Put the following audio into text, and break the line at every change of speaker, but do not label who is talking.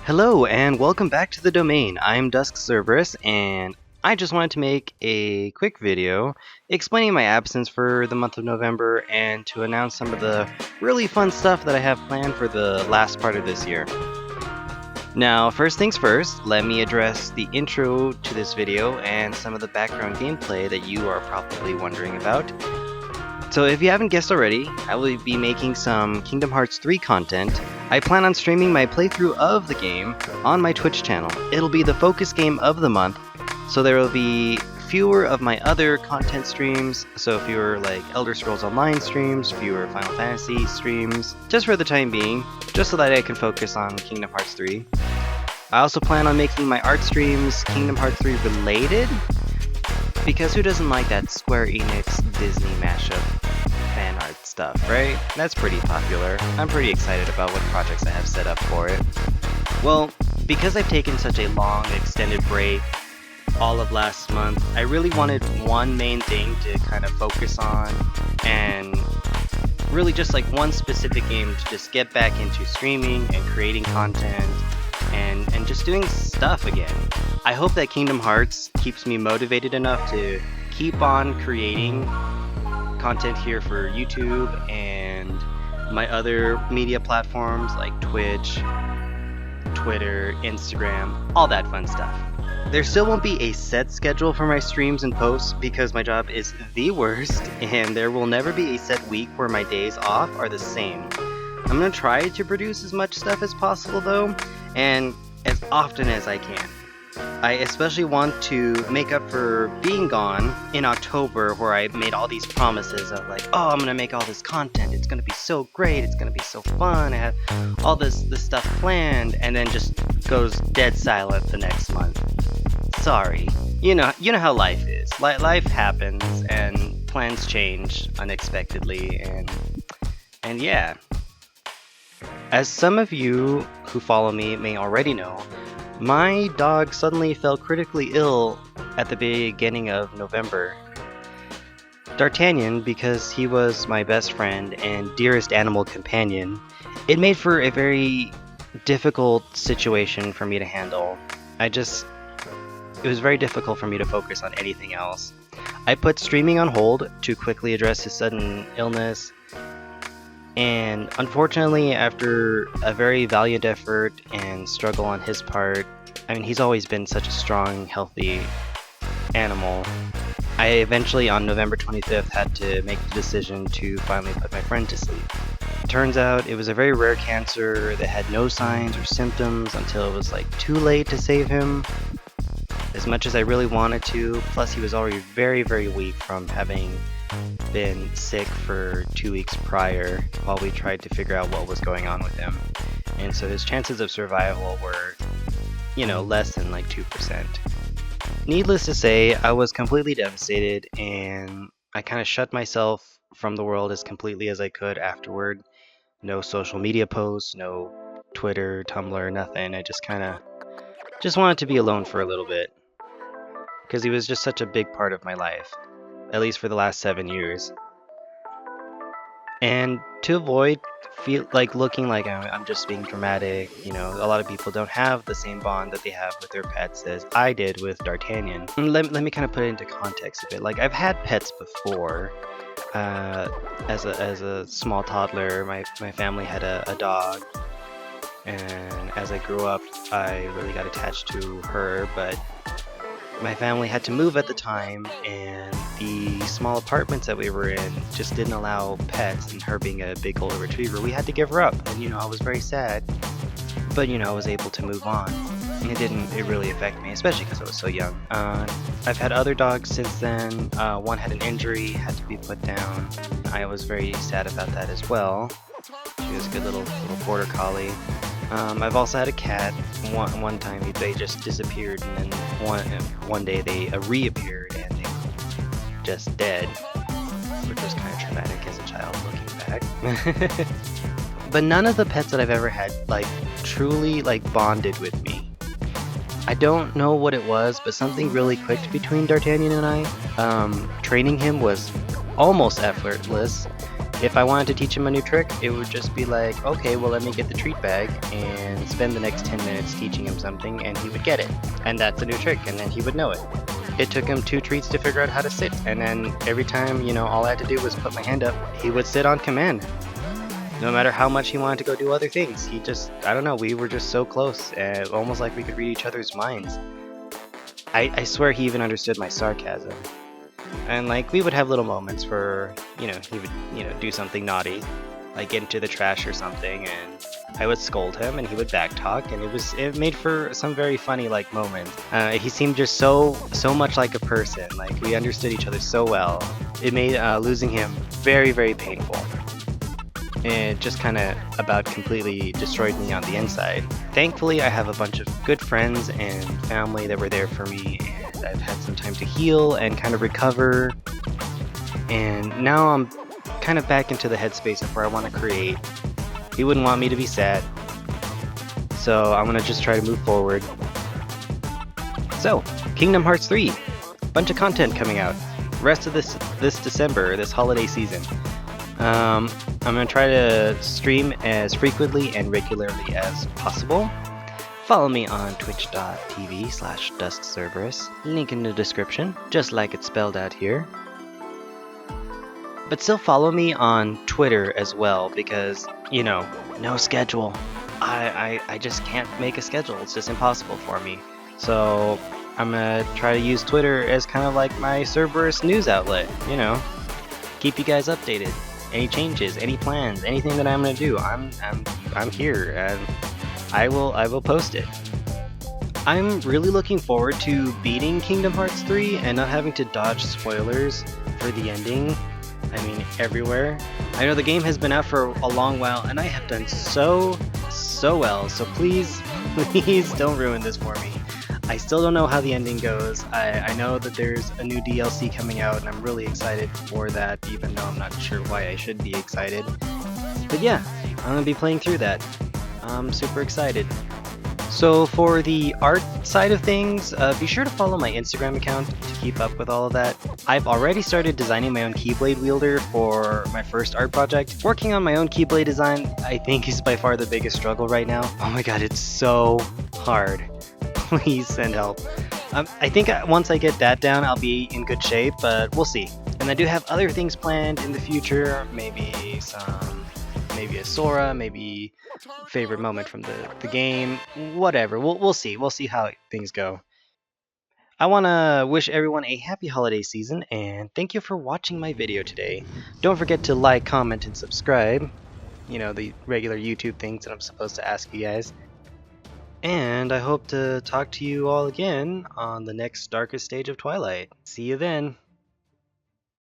Hello and welcome back to the domain. I'm Dusk Cerberus and I just wanted to make a quick video explaining my absence for the month of November and to announce some of the really fun stuff that I have planned for the last part of this year. Now, first things first, let me address the intro to this video and some of the background gameplay that you are probably wondering about. So if you haven't guessed already, I will be making some Kingdom Hearts 3 content. I plan on streaming my playthrough of the game on my Twitch channel. It'll be the focus game of the month, so there will be fewer of my other content streams, so fewer like Elder Scrolls Online streams, fewer Final Fantasy streams, just for the time being, just so that I can focus on Kingdom Hearts 3. I also plan on making my art streams Kingdom Hearts 3 related, because who doesn't like that Square Enix Disney mashup fan art stuff, right? That's pretty popular. I'm pretty excited about what projects I have set up for it. Well, because I've taken such a long, extended break all of last month, I really wanted one main thing to kind of focus on, and really just like one specific game to just get back into streaming and creating content and just doing stuff again. I hope that Kingdom Hearts keeps me motivated enough to keep on creating content here for YouTube and my other media platforms like Twitch, Twitter, Instagram, all that fun stuff. There still won't be a set schedule for my streams and posts because my job is the worst, and there will never be a set week where my days off are the same. I'm gonna try to produce as much stuff as possible though, and as often as I can. I especially want to make up for being gone in October, where I made all these promises of like, oh, I'm gonna make all this content, it's gonna be so great, it's gonna be so fun, I have all this stuff planned, and then just goes dead silent the next month. Sorry. You know how life is. Life happens and plans change unexpectedly, and yeah. As some of you who follow me may already know, my dog suddenly fell critically ill at the beginning of November. D'Artagnan, because he was my best friend and dearest animal companion, it made for a very difficult situation for me to handle. It was very difficult for me to focus on anything else. I put streaming on hold to quickly address his sudden illness, and unfortunately, after a very valiant effort and struggle on his part, I mean, he's always been such a strong, healthy animal, I eventually, on November 25th, had to make the decision to finally put my friend to sleep. Turns out it was a very rare cancer that had no signs or symptoms until it was like too late to save him. As much as I really wanted to, plus he was already very, very weak from having been sick for 2 weeks prior while we tried to figure out what was going on with him. And so his chances of survival were, less than like 2%. Needless to say, I was completely devastated, and I kind of shut myself from the world as completely as I could afterward. No social media posts, no Twitter, Tumblr, nothing. I just wanted to be alone for a little bit, because he was just such a big part of my life, at least for the last 7 years. And to avoid looking like I'm just being dramatic, a lot of people don't have the same bond that they have with their pets as I did with D'Artagnan. Let me kind of put it into context a bit. Like, I've had pets before. As a small toddler, my family had a dog, and as I grew up, I really got attached to her, but my family had to move at the time, and the small apartments that we were in just didn't allow pets, and her being a big golden retriever, we had to give her up, and I was very sad, but I was able to move on. It really affect me, especially because I was so young. I've had other dogs since then. One had an injury, had to be put down. I was very sad about that as well. She was a good little border collie. I've also had a cat. One time they just disappeared, and then one day they reappeared, and they were just dead, which was kind of traumatic as a child looking back. But none of the pets that I've ever had truly bonded with me. I don't know what it was, but something really clicked between D'Artagnan and I. Training him was almost effortless. If I wanted to teach him a new trick, it would just be like, okay, well let me get the treat bag and spend the next 10 minutes teaching him something, and he would get it. And that's a new trick, and then he would know it. It took him 2 treats to figure out how to sit, and then every time, all I had to do was put my hand up, he would sit on command. No matter how much he wanted to go do other things, he just, I don't know, we were just so close, almost like we could read each other's minds. I swear he even understood my sarcasm. And we would have little moments where, he would, do something naughty, like get into the trash or something, and I would scold him and he would backtalk, and it made for some very funny moments. He seemed just so much like a person, we understood each other so well. It made losing him very, very painful. And just kind of about completely destroyed me on the inside. Thankfully, I have a bunch of good friends and family that were there for me, and I've had some time to heal and kind of recover. And now I'm kind of back into the headspace of where I want to create. He wouldn't want me to be sad, so I'm gonna just try to move forward. So, Kingdom Hearts 3, bunch of content coming out. Rest of this December, this holiday season. I'm going to try to stream as frequently and regularly as possible. Follow me on twitch.tv/DuskCerberus, link in the description, just like it's spelled out here. But still follow me on Twitter as well, because, no schedule. I just can't make a schedule, it's just impossible for me. So I'm going to try to use Twitter as kind of like my Cerberus news outlet, keep you guys updated. Any changes, any plans, anything that I'm gonna do, I'm here, and I will post it. I'm really looking forward to beating Kingdom Hearts 3 and not having to dodge spoilers for the ending. Everywhere. I know the game has been out for a long while, and I have done so well. So please don't ruin this for me. I still don't know how the ending goes. I know that there's a new DLC coming out, and I'm really excited for that, even though I'm not sure why I should be excited. But yeah, I'm going to be playing through that. I'm super excited. So for the art side of things, be sure to follow my Instagram account to keep up with all of that. I've already started designing my own Keyblade wielder for my first art project. Working on my own Keyblade design, I think, is by far the biggest struggle right now. Oh my god, it's so hard. Please send help. I think once I get that down, I'll be in good shape, but we'll see. And I do have other things planned in the future, maybe a Sora, maybe favorite moment from the game, whatever. We'll see. We'll see how things go. I want to wish everyone a happy holiday season, and thank you for watching my video today. Don't forget to like, comment, and subscribe. The regular YouTube things that I'm supposed to ask you guys. And I hope to talk to you all again on the next darkest stage of Twilight. See you then!